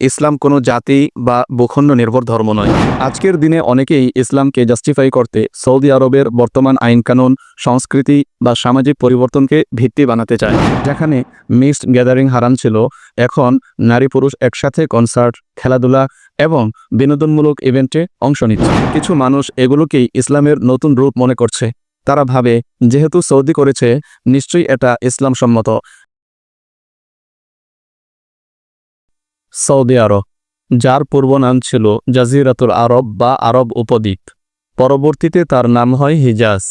ইসলাম কোনো জাতি বা ভূখণ্ড নির্ভর ধর্ম নয়। আজকের দিনে অনেকেই ইসলামকে জাস্টিফাই করতে সৌদি আরবের বর্তমান আইনকানুন, সংস্কৃতি বা সামাজিক পরিবর্তনকে ভিত্তি বানাতে চায়। যেখানে মিক্সড গ্যাদারিং হারাম ছিল, এখন নারী পুরুষ একসাথে কনসার্ট, খেলাধুলা এবং বিনোদনমূলক ইভেন্টে অংশ নিচ্ছে। কিছু মানুষ এগুলোকেই ইসলামের নতুন রূপ মনে করছে। তারা ভাবে, যেহেতু সৌদি করেছে, নিশ্চয়ই এটা ইসলাম সম্মত। সৌদি আরব, যার পূর্ব নাম ছিল জাজিরাতুল আরব বা আরব উপদ্বীপ, পরবর্তীতে তার নাম হয় হিজাজ।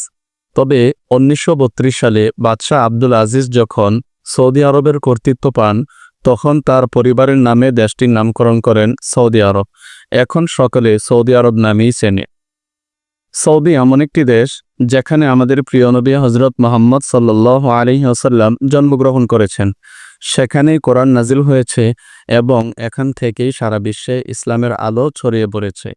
তবে 1932 সালে বাদশাহ আব্দুল আজিজ যখন সৌদি আরবের কর্তৃত্ব পান, তখন তার পরিবারের নামে দেশটির নামকরণ করেন সৌদি আরব। এখন সকলে সৌদি আরব নামেই চেনে। সৌদি এমন একটি দেশ যেখানে আমাদের প্রিয় নবী হজরত মুহাম্মদ সাল্লাল্লাহু আলাইহি ওয়াসাল্লাম জন্মগ্রহণ করেছেন। সেখানেই কোরআন নাজিল হয়েছে এবং এখান থেকেই সারা বিশ্বে ইসলামের আলো ছড়িয়ে পড়েছে।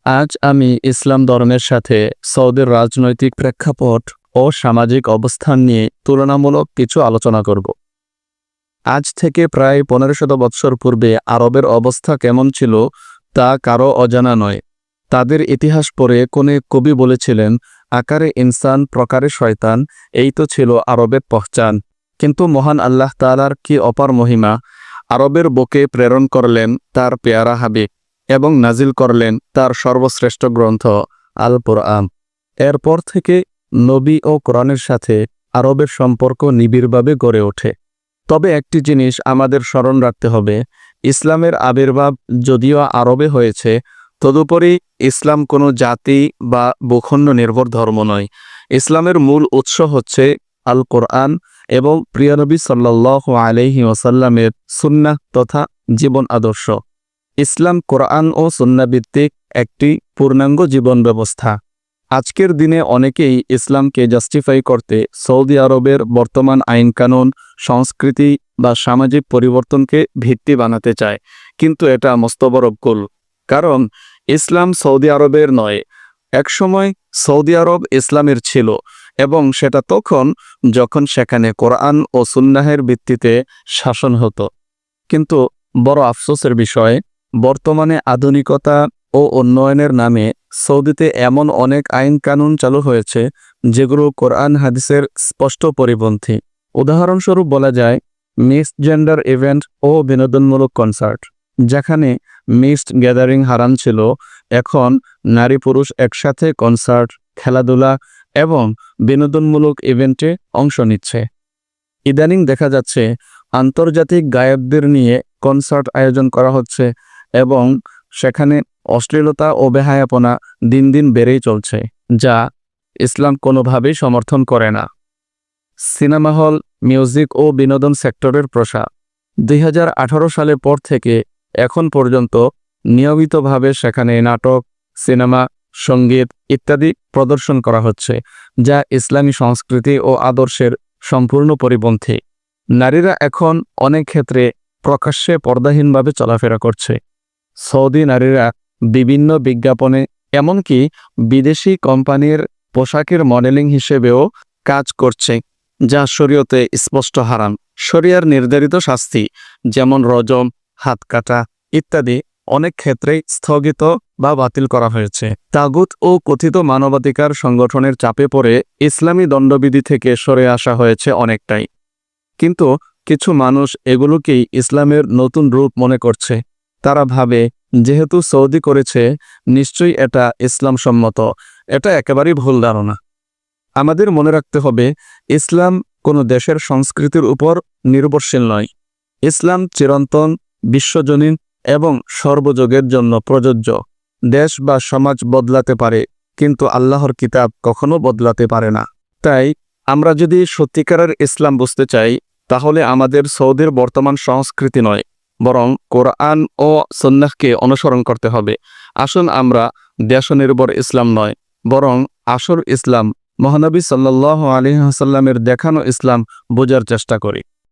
আজ আমি ইসলাম ধর্মের সাথে সৌদির রাজনৈতিক প্রেক্ষাপট ও সামাজিক অবস্থান নিয়ে তুলনামূলক কিছু আলোচনা করব। আজ থেকে প্রায় 1500 বৎসর পূর্বে আরবের অবস্থা কেমন ছিল তা কারো অজানা নয়। তাদের ইতিহাস পড়ে কোনে কবি বলেছিলেন, আকারে ইনসান প্রকারে শয়তান, এই তো ছিল আরবের পহচান। কিন্তু মহান আল্লাহ তাআলার কি অপার মহিমা! আরবের বুকে প্রেরণ করলেন তার পেয়ারা হাবিব এবং নাজিল করলেন তার সর্বশ্রেষ্ঠ গ্রন্থ আল কুরআন। এরপর থেকে নবী ও কোরআনের সাথে আরবের সম্পর্ক নিবিড়ভাবে গড়ে ওঠে। তবে একটি জিনিস আমাদের স্মরণ রাখতে হবে, ইসলামের আবির্ভাব যদিও আরবে হয়েছে, তদুপরি ইসলাম কোনো জাতি বা ভূখণ্ড নির্ভর ধর্ম নয়। ইসলামের মূল উৎস হচ্ছে আল কোরআন এবং প্রিয় নবী সাল্লাল্লাহু আলাইহি ওয়াসাল্লামের সুন্নাহ তথা জীবন আদর্শ। ইসলাম কোরআন ও সুন্নাহ ভিত্তিক একটি পূর্ণাঙ্গ জীবন ব্যবস্থা। আজকের দিনে অনেকেই ইসলামকে জাস্টিফাই করতে সৌদি আরবের বর্তমান আইনকানুন, সংস্কৃতি বা সামাজিক পরিবর্তনকে ভিত্তি বানাতে চায়, কিন্তু এটা মস্ত বড় ভুল। কারণ ইসলাম সৌদি আরবের নয়। একসময় সৌদি আরব ইসলামের ছিল এবং সেটা তখন যখন সেখানে কোরআন ও সুন্নাহের ভিত্তিতে শাসন হতো। কিন্তু বড় আফসোসের বিষয়, বর্তমানে আধুনিকতা ও উন্নয়নের নামে সৌদিতে এমন অনেক আইন কানুন চালু হয়েছে যেগুলো কোরআন হাদিসের স্পষ্ট পরিপন্থী। উদাহরণস্বরূপ বলা যায়, মিক্সড জেন্ডার ইভেন্ট ও বিনোদনমূলক কনসার্ট। যেখানে মিক্সড গ্যাদারিং হারাম ছিল, এখন নারী পুরুষ একসাথে কনসার্ট, খেলাধুলা এবং বিনোদনমূলক ইভেন্টে অংশ নিচ্ছে। ইদানিং দেখা যাচ্ছে আন্তর্জাতিক গায়কদের নিয়ে কনসার্ট আয়োজন করা হচ্ছে এবং সেখানে অশ্লীলতা ও বেহায়াপনা দিন দিন বেড়েই চলছে, যা ইসলাম কোনোভাবেই সমর্থন করে না। সিনেমা হল, মিউজিক ও বিনোদন সেক্টরের প্রসার 2018 সালের পর থেকে এখন পর্যন্ত নিয়মিতভাবে সেখানে নাটক, সিনেমা, সঙ্গীত ইত্যাদি প্রদর্শন করা হচ্ছে, যা ইসলামী সংস্কৃতি ও আদর্শের সম্পূর্ণ পরিপন্থী। নারীরা এখন অনেক ক্ষেত্রে প্রকাশ্যে পর্দাহীনভাবে চলাফেরা করছে। সৌদি নারীরা বিভিন্ন বিজ্ঞাপনে, এমনকি বিদেশি কোম্পানির পোশাকের মডেলিং হিসেবেও কাজ করছে, যা শরীয়তে স্পষ্ট হারাম। শরিয়ার নির্ধারিত শাস্তি যেমন রজম, হাত কাটা ইত্যাদি অনেক ক্ষেত্রেই স্থগিত বা বাতিল করা হয়েছে। তাগুত ও কথিত মানবাধিকার সংগঠনের চাপে পড়ে ইসলামী দণ্ডবিধি থেকে সরে আসা হয়েছে অনেকটাই। কিন্তু কিছু মানুষ এগুলোকেই ইসলামের নতুন রূপ মনে করছে। তারা ভাবে, যেহেতু সৌদি করেছে, নিশ্চয়ই এটা ইসলাম সম্মত। এটা একেবারেই ভুল ধারণা। আমাদের মনে রাখতে হবে, ইসলাম কোনো দেশের সংস্কৃতির উপর নির্ভরশীল নয়। ইসলাম চিরন্তন, বিশ্বজনীন এবং সর্বযুগের জন্য প্রযোজ্য। দেশ বা সমাজ বদলাতে পারে, কিন্তু আল্লাহর কিতাব কখনো বদলাতে পারে না। তাই আমরা যদি সত্যিকারের ইসলাম বুঝতে চাই, তাহলে আমাদের সৌদির বর্তমান সংস্কৃতি নয়, বরং কোরআন ও সুন্নাহকে অনুসরণ করতে হবে। আসুন আমরা দেশনির্ভর ইসলাম নয়, বরং আসল ইসলাম, মহানবী সাল্লাল্লাহু আলাইহি ওয়াসাল্লামের দেখানো ইসলাম বোঝার চেষ্টা করি।